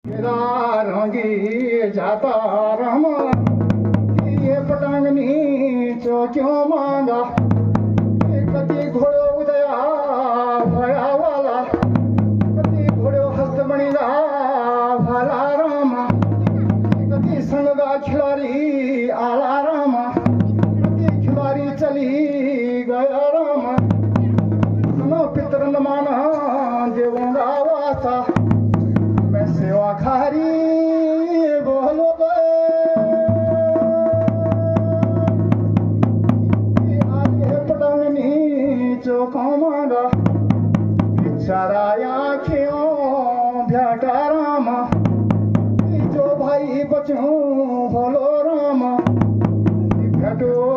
रंगी जाता रमा ये पटांगनी चो क्यों मांगा कति घोड़ो उदया भया वाला कति घोड़ो हस्त बणीला भाला रामा कति संगा खिलाड़ी आला रामा कति खिलाड़ी चली गया रामा सुनो पितर माना देवोंगा वासा मैं सेवा खारी बोलो चौकामागा बिचारा क्यों भ्याटा रामा जो भाई बचूं बोलो रामा भ्याटो